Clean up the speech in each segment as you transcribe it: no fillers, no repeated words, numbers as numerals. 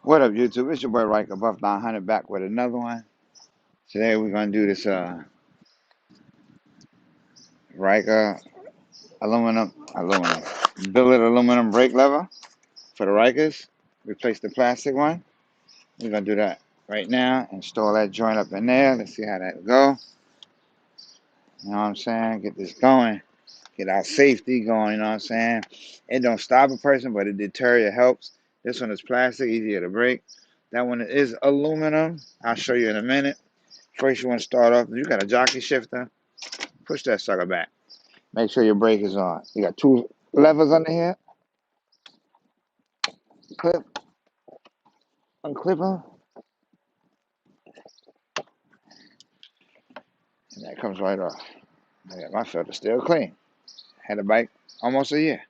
What up, YouTube? It's your boy Ryker, Buff 900, back with another one. Today we're gonna do this Ryker aluminum billet aluminum brake lever for the Rykers. Replace the plastic one. We're gonna do that right now. Install that joint up in there. Let's see how that go. You know what I'm saying? Get this going. Get our safety going. You know what I'm saying? It don't stop a person, but it deter you. It helps. This one is plastic, easier to break. That one is aluminum. I'll show you in a minute. First, you want to start off. You got a jockey shifter. Push that sucker back. Make sure your brake is on. You got two levers under here. Clip, unclip them, and that comes right off. My filter's still clean. Had a bike almost a year.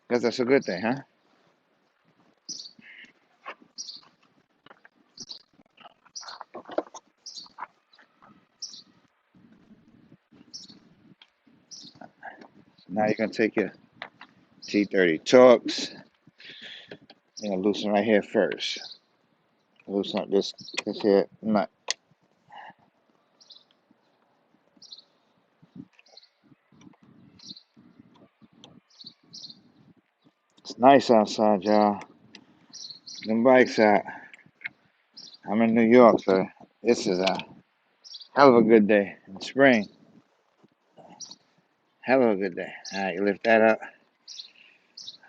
Guess that's a good thing, huh? So now you're gonna take your T30 Torx. You're gonna loosen right here first. Loosen up this here nut. It's nice outside, y'all. Them bikes out. I'm in New York, so this is a hell of a good day in spring. Hell of a good day. All right, you lift that up.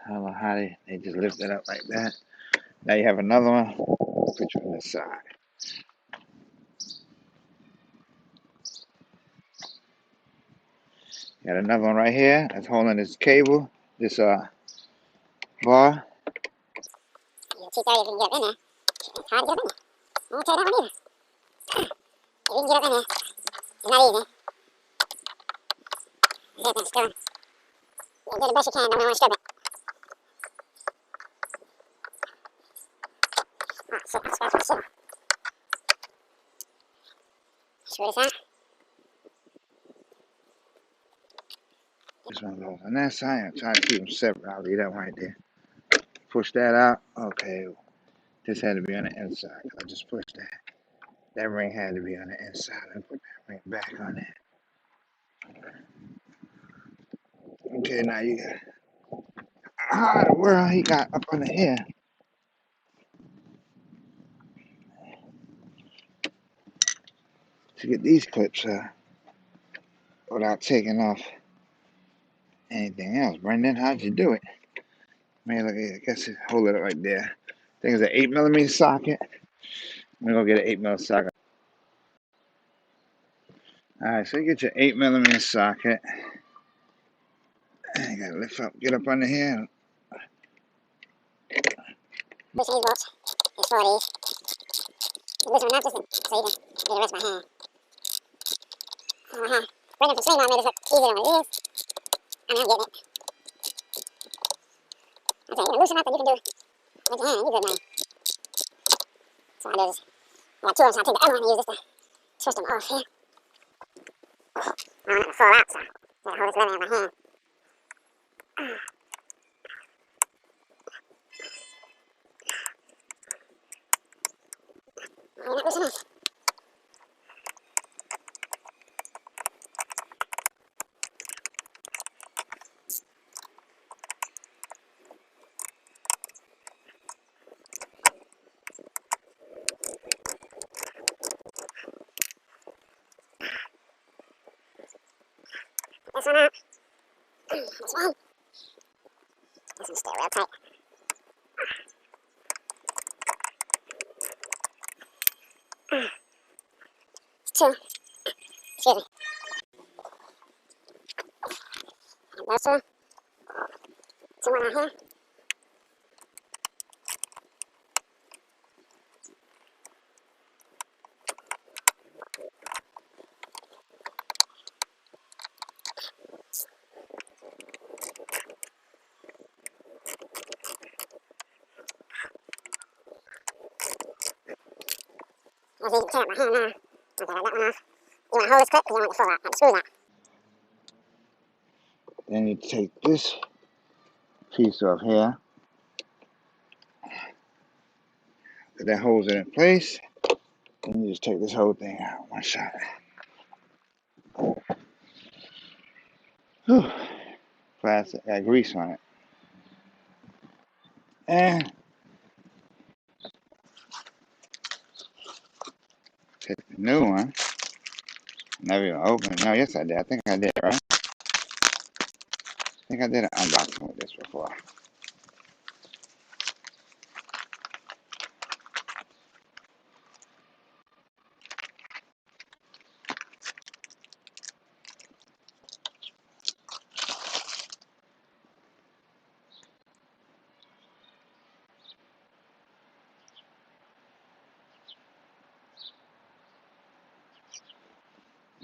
I don't know how they just lift it up like that. Now you have another one. Put you on this side. Got another one right here that's holding this cable, this bar. T30 if you can get up in there. It's hard to get up in there. I won't tell you that one either. If you can get up in there, it's not easy. Get that still. You do the best you can, don't want to strip it. Oh shit, I scratched my shit. Screw this out. This one goes on that side. I'm trying to keep them separate. I'll leave that one right there. Push that out. Okay. This had to be on the inside. I just pushed that. That ring had to be on the inside. I put that ring back on there. Okay, now you got. How in the world he got up under here? To get these clips without taking off anything else. Brendan, how'd you do it? Man, look, I guess it hold it up right there. I think it's an 8mm socket. I'm gonna go get an 8mm socket. Alright, so you get your 8mm socket. You gotta lift up, get up under here. This is bolts. It's 4 of these. This one, not just so you can do the rest by hand. Brendan from Swing On made this look easier than what it is. I mean, I'm getting it. Okay, you're gonna loosen up and you can do it with your hand. You're good, man. So I do is, I got two of them, so I take the other one and use this to switch them off here. I want it to fall out, so I gotta hold this lever in my hand. You're not loosening. This one out. This one. This one's still real tight. It's two. Excuse me. And those two. Two more out here. As you can tear up my hand now. Okay, I got that one off. You want to hold this clip because you want it to fall out. Have the screws out. Then you take this piece off here. That holds it in place. Then you just take this whole thing out one shot. Whew. Plastic, got grease on it. And take the new one. Never even opened it. No, yes I did. I think I did, right? I think I did an unboxing with this before.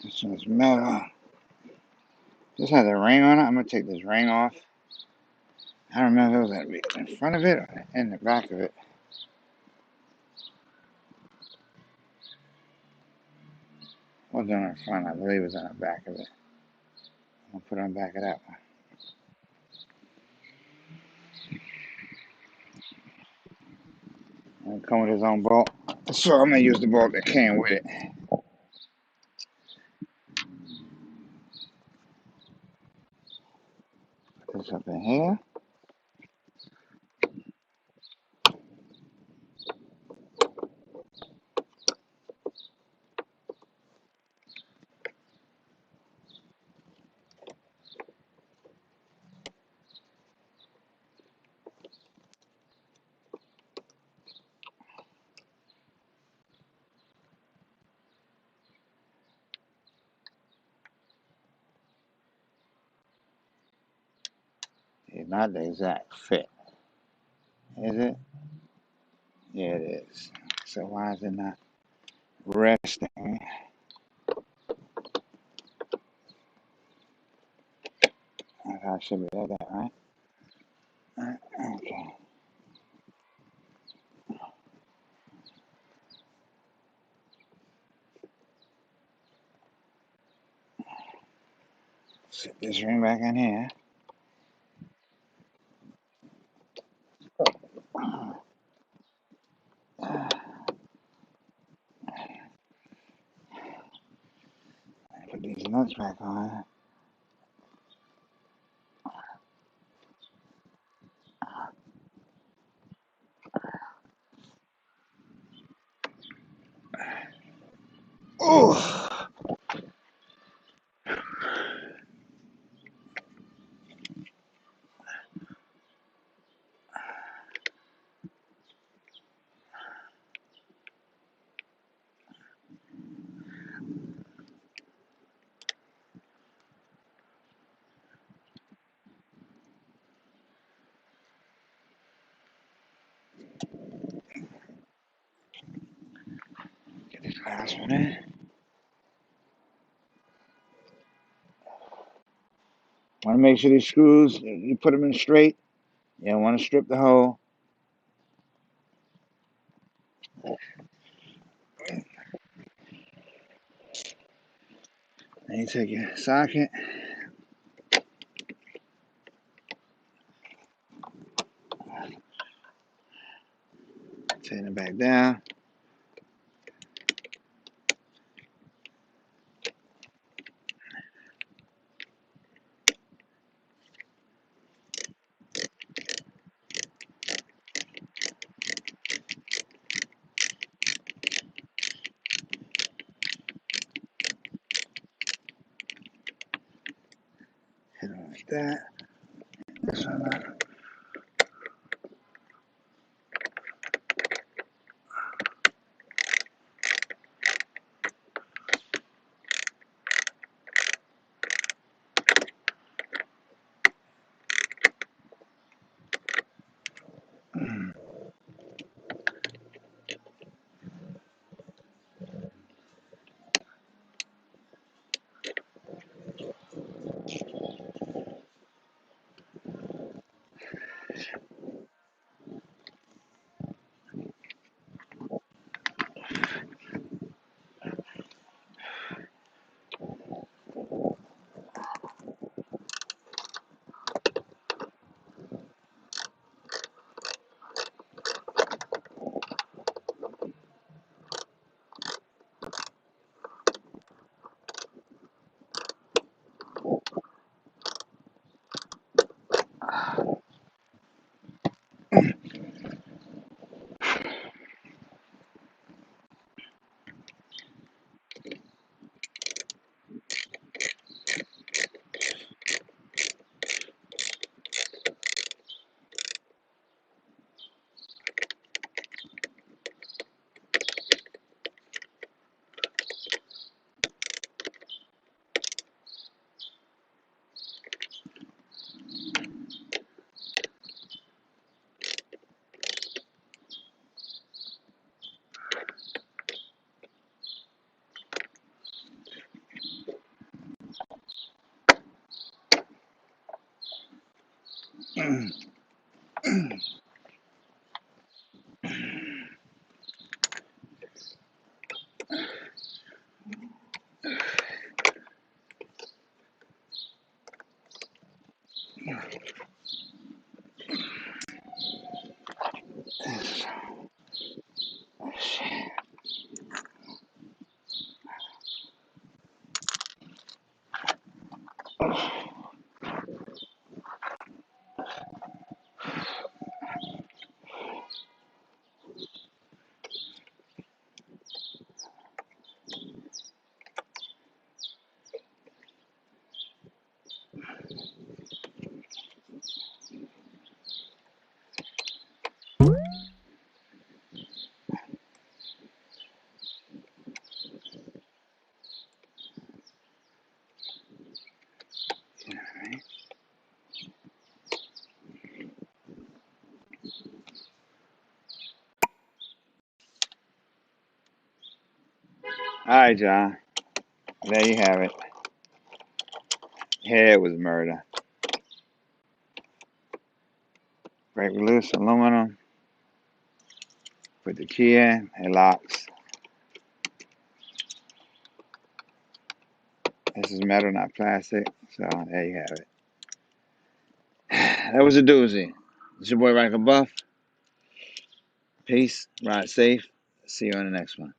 This one's metal. This has a ring on it. I'm gonna take this ring off. I don't remember if it was in front of it or in the back of it. It wasn't on the front, I believe it was on the back of it. I'm gonna put it on the back of that one. And it come with his own bolt. So I'm gonna use the bolt that came with it. Put this up in here. It's not the exact fit, is it? Yeah, it is. So why is it not resting? I should be like that, right? Okay. Set this ring back in here. Put these nuts back on. Oh! Get this last one in. Want to make sure these screws, you put them in straight. You don't want to strip the hole. Then you take your socket, tighten it back down. Hit it like that. This one up. All right, John. There you have it. Here was murder. Break loose aluminum. Put the key in. It locks. This is metal, not plastic. So there you have it. That was a doozy. It's your boy Ryker Buff. Peace. Ride safe. See you on the next one.